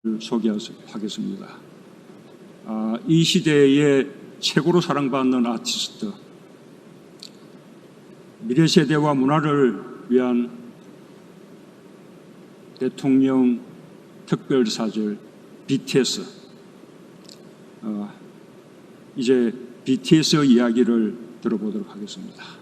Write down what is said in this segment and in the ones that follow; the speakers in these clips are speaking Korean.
소개하겠습니다. 이 시대의 최고로 사랑받는 아티스트, 미래 세대와 문화를 위한 대통령 특별사절 BTS. 이제 BTS 이야기를 들어보도록 하겠습니다.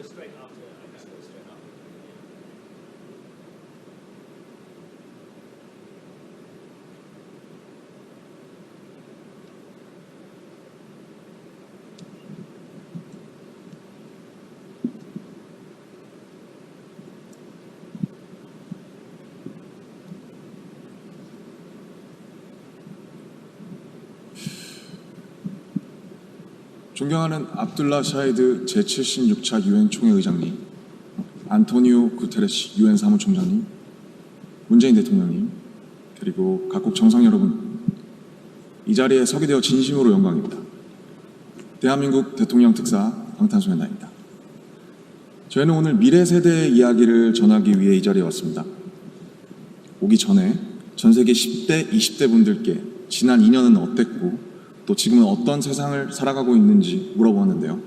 Straight after, I just go straight after. 존경하는 압둘라 샤히드 제76차 유엔 총회의장님, 안토니오 구테레시 유엔 사무총장님, 문재인 대통령님, 그리고 각국 정상 여러분, 이 자리에 서게 되어 진심으로 영광입니다. 대한민국 대통령 특사 방탄소년단입니다. 저희는 오늘 미래 세대의 이야기를 전하기 위해 이 자리에 왔습니다. 오기 전에 전 세계 10대, 20대 분들께 지난 2년은 어땠고 또 지금은 어떤 세상을 살아가고 있는지 물어보았는데요.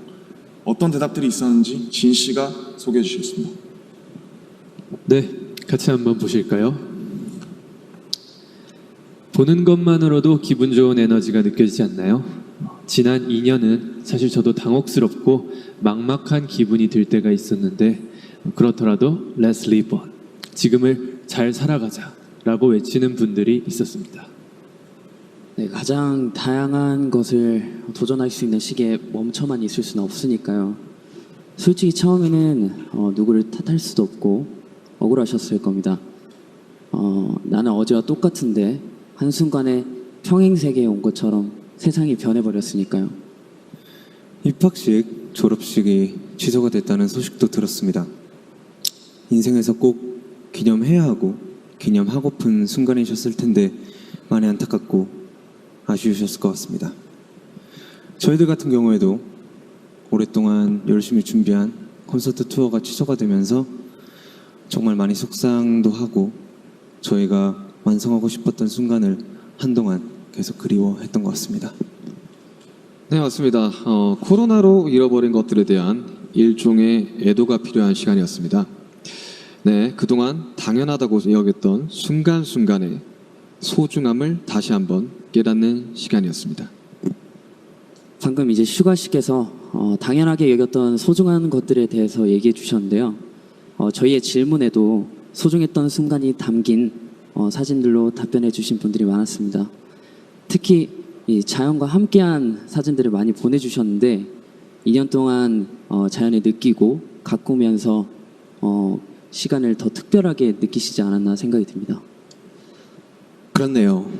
어떤 대답들이 있었는지 진 씨가 소개해 주시겠습니다. 네, 같이 한번 보실까요? 보는 것만으로도 기분 좋은 에너지가 느껴지지 않나요? 지난 2년은 사실 저도 당혹스럽고 막막한 기분이 들 때가 있었는데 그렇더라도 Let's live on, 지금을 잘 살아가자 라고 외치는 분들이 있었습니다. 네, 가장 다양한 것을 도전할 수 있는 시기에 멈춰만 있을 수는 없으니까요. 솔직히 처음에는 누구를 탓할 수도 없고 억울하셨을 겁니다. 나는 어제와 똑같은데 한순간에 평행세계에 온 것처럼 세상이 변해버렸으니까요. 입학식, 졸업식이 취소가 됐다는 소식도 들었습니다. 인생에서 꼭 기념해야 하고 기념하고픈 순간이셨을 텐데 많이 안타깝고 아쉬우셨을 것 같습니다. 저희들 같은 경우에도 오랫동안 열심히 준비한 콘서트 투어가 취소가 되면서 정말 많이 속상도 하고 저희가 완성하고 싶었던 순간을 한동안 계속 그리워했던 것 같습니다. 네, 맞습니다. 코로나로 잃어버린 것들에 대한 일종의 애도가 필요한 시간이었습니다. 네, 그동안 당연하다고 여겼던 순간순간의 소중함을 다시 한번 깨닫는 시간이었습니다. 방금 이제 슈가씨께서 당연하게 여겼던 소중한 것들에 대해서 얘기해 주셨는데요. 저희의 질문에도 소중했던 순간이 담긴 사진들로 답변해 주신 분들이 많았습니다. 특히 이 자연과 함께한 사진들을 많이 보내주셨는데 2년 동안 자연을 느끼고 가꾸면서 시간을 더 특별하게 느끼시지 않았나 생각이 듭니다. 그렇네요.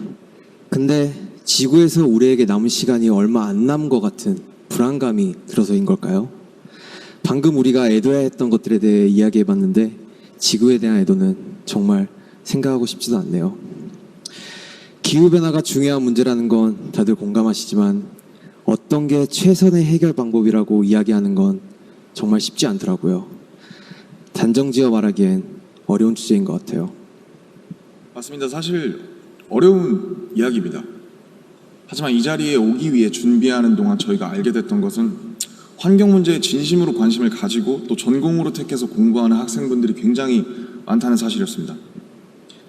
근데 지구에서 우리에게 남은 시간이 얼마 안 남은 것 같은 불안감이 들어서인 걸까요? 방금 우리가 애도해야 했던 것들에 대해 이야기해봤는데 지구에 대한 애도는 정말 생각하고 싶지도 않네요. 기후변화가 중요한 문제라는 건 다들 공감하시지만 어떤 게 최선의 해결 방법이라고 이야기하는 건 정말 쉽지 않더라고요. 단정지어 말하기엔 어려운 주제인 것 같아요. 맞습니다. 사실 어려운 이야기입니다. 하지만 이 자리에 오기 위해 준비하는 동안 저희가 알게 됐던 것은 환경 문제에 진심으로 관심을 가지고 또 전공으로 택해서 공부하는 학생분들이 굉장히 많다는 사실이었습니다.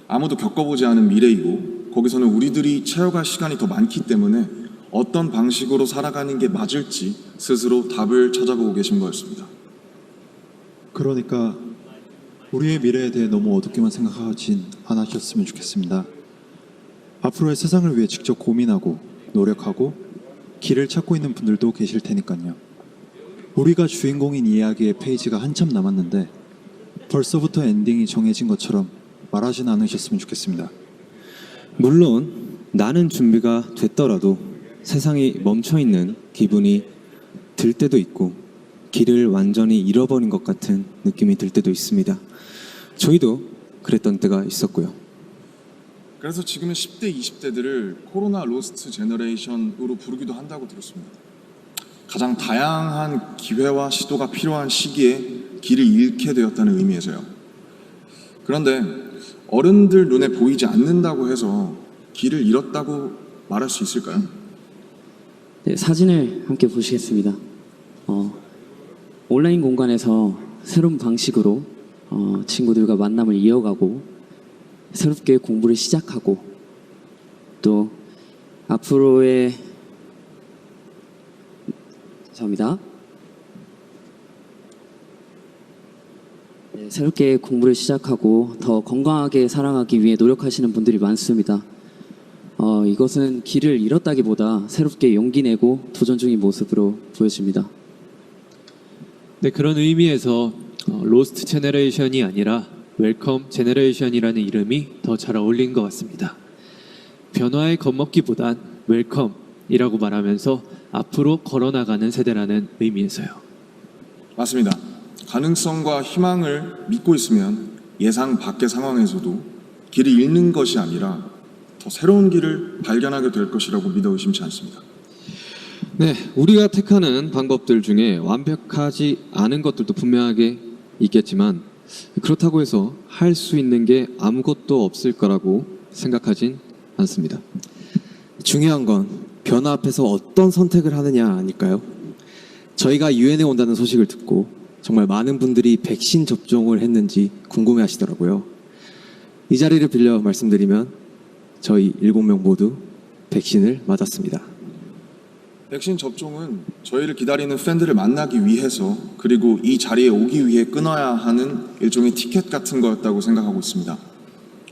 아무도 겪어보지 않은 미래이고 거기서는 우리들이 채워갈 시간이 더 많기 때문에 어떤 방식으로 살아가는 게 맞을지 스스로 답을 찾아보고 계신 거였습니다. 그러니까 우리의 미래에 대해 너무 어둡게만 생각하진 않으셨으면 좋겠습니다. 앞으로의 세상을 위해 직접 고민하고 노력하고 길을 찾고 있는 분들도 계실 테니까요. 우리가 주인공인 이야기의 페이지가 한참 남았는데 벌써부터 엔딩이 정해진 것처럼 말하진 않으셨으면 좋겠습니다. 물론 나는 준비가 됐더라도 세상이 멈춰 있는 기분이 들 때도 있고 길을 완전히 잃어버린 것 같은 느낌이 들 때도 있습니다. 저희도 그랬던 때가 있었고요. 그래서 지금은 10대, 20대들을 코로나 로스트 제너레이션으로 부르기도 한다고 들었습니다. 가장 다양한 기회와 시도가 필요한 시기에 길을 잃게 되었다는 의미에서요. 그런데 어른들 눈에 보이지 않는다고 해서 길을 잃었다고 말할 수 있을까요? 네, 사진을 함께 보시겠습니다. 온라인 공간에서 새로운 방식으로 친구들과 만남을 이어가고 새롭게 공부를 시작하고 또 앞으로의 감사합니다. 네, 새롭게 공부를 시작하고 더 건강하게 살아가기 위해 노력하시는 분들이 많습니다. 이것은 길을 잃었다기보다 새롭게 용기 내고 도전 중인 모습으로 보여집니다. 네, 그런 의미에서 로스트 제너레이션이 아니라 웰컴 제너레이션이라는 이름이 더 잘 어울린 것 같습니다. 변화에 겁먹기보단 웰컴이라고 말하면서 앞으로 걸어나가는 세대라는 의미에서요. 맞습니다. 가능성과 희망을 믿고 있으면 예상 밖의 상황에서도 길을 잃는 것이 아니라 더 새로운 길을 발견하게 될 것이라고 믿어 의심치 않습니다. 네, 우리가 택하는 방법들 중에 완벽하지 않은 것들도 분명하게 있겠지만 그렇다고 해서 할 수 있는 게 아무것도 없을 거라고 생각하진 않습니다. 중요한 건 변화 앞에서 어떤 선택을 하느냐 아닐까요? 저희가 유엔에 온다는 소식을 듣고 정말 많은 분들이 백신 접종을 했는지 궁금해 하시더라고요. 이 자리를 빌려 말씀드리면 저희 7명 모두 백신을 맞았습니다. 백신 접종은 저희를 기다리는 팬들을 만나기 위해서 그리고 이 자리에 오기 위해 끊어야 하는 일종의 티켓 같은 거였다고 생각하고 있습니다.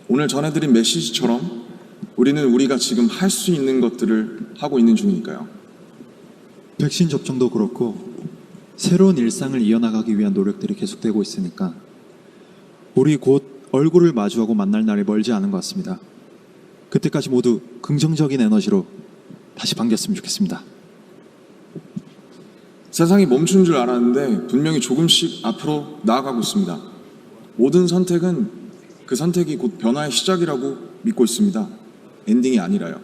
오늘 전해드린 메시지처럼 우리는 우리가 지금 할 수 있는 것들을 하고 있는 중이니까요. 백신 접종도 그렇고 새로운 일상을 이어나가기 위한 노력들이 계속되고 있으니까 우리 곧 얼굴을 마주하고 만날 날이 멀지 않은 것 같습니다. 그때까지 모두 긍정적인 에너지로 다시 반겼으면 좋겠습니다. 세상이 멈춘 줄 알았는데 분명히 조금씩 앞으로 나아가고 있습니다. 모든 선택은 그 선택이 곧 변화의 시작이라고 믿고 있습니다. 엔딩이 아니라요.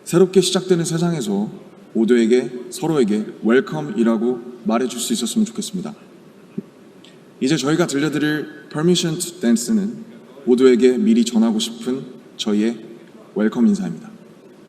새롭게 시작되는 세상에서 모두에게 서로에게 웰컴이라고 말해줄 수 있었으면 좋겠습니다. 이제 저희가 들려드릴 Permission to Dance는 모두에게 미리 전하고 싶은 저희의 웰컴 인사입니다.